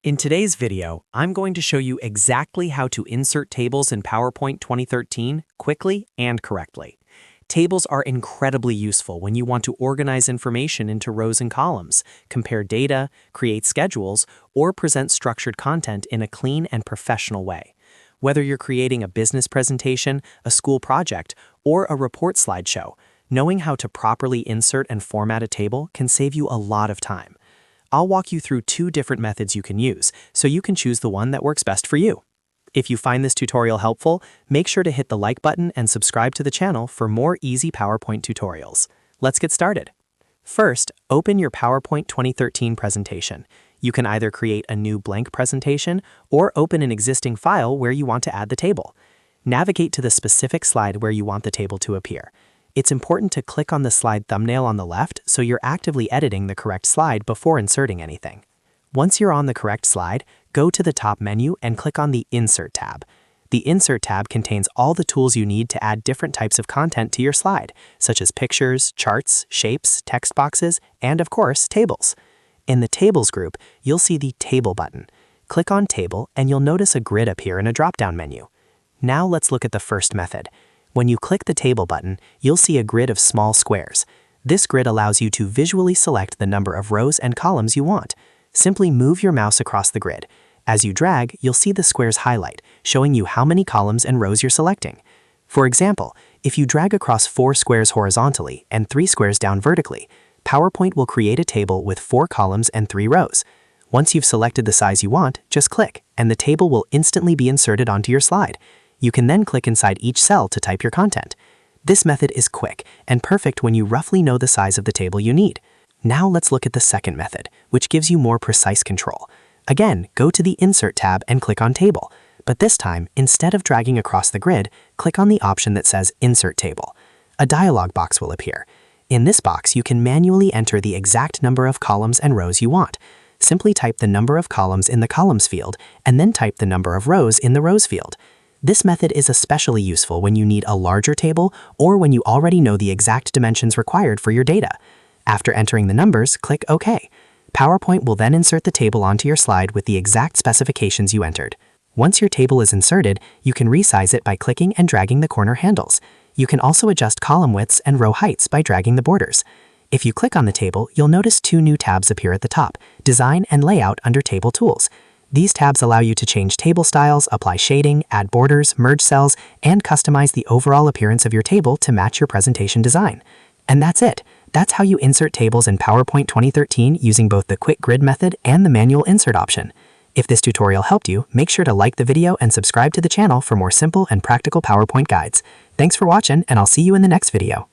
In today's video, I'm going to show you exactly how to insert tables in PowerPoint 2013 quickly and correctly. Tables are incredibly useful when you want to organize information into rows and columns, compare data, create schedules, or present structured content in a clean and professional way. Whether you're creating a business presentation, a school project, or a report slideshow, knowing how to properly insert and format a table can save you a lot of time. I'll walk you through 2 different methods you can use, so you can choose the one that works best for you. If you find this tutorial helpful, make sure to hit the like button and subscribe to the channel for more easy PowerPoint tutorials. Let's get started. First, open your PowerPoint 2013 presentation. You can either create a new blank presentation or open an existing file where you want to add the table. Navigate to the specific slide where you want the table to appear. It's important to click on the slide thumbnail on the left so you're actively editing the correct slide before inserting anything. Once you're on the correct slide, go to the top menu and click on the Insert tab. The Insert tab contains all the tools you need to add different types of content to your slide, such as pictures, charts, shapes, text boxes, and of course, tables. In the Tables group, you'll see the Table button. Click on Table and you'll notice a grid appear in a drop-down menu. Now let's look at the first method. When you click the Table button, you'll see a grid of small squares. This grid allows you to visually select the number of rows and columns you want. Simply move your mouse across the grid. As you drag, you'll see the squares highlight, showing you how many columns and rows you're selecting. For example, if you drag across 4 squares horizontally and 3 squares down vertically, PowerPoint will create a table with 4 columns and 3 rows. Once you've selected the size you want, just click, and the table will instantly be inserted onto your slide. You can then click inside each cell to type your content. This method is quick and perfect when you roughly know the size of the table you need. Now let's look at the second method, which gives you more precise control. Again, go to the Insert tab and click on Table. But this time, instead of dragging across the grid, click on the option that says Insert Table. A dialog box will appear. In this box, you can manually enter the exact number of columns and rows you want. Simply type the number of columns in the Columns field, and then type the number of rows in the Rows field. This method is especially useful when you need a larger table or when you already know the exact dimensions required for your data. After entering the numbers, click OK. PowerPoint will then insert the table onto your slide with the exact specifications you entered. Once your table is inserted, you can resize it by clicking and dragging the corner handles. You can also adjust column widths and row heights by dragging the borders. If you click on the table, you'll notice 2 new tabs appear at the top, Design and Layout under Table Tools. These tabs allow you to change table styles, apply shading, add borders, merge cells, and customize the overall appearance of your table to match your presentation design. And that's it. That's how you insert tables in PowerPoint 2013 using both the Quick Grid method and the manual insert option. If this tutorial helped you, make sure to like the video and subscribe to the channel for more simple and practical PowerPoint guides. Thanks for watching, and I'll see you in the next video.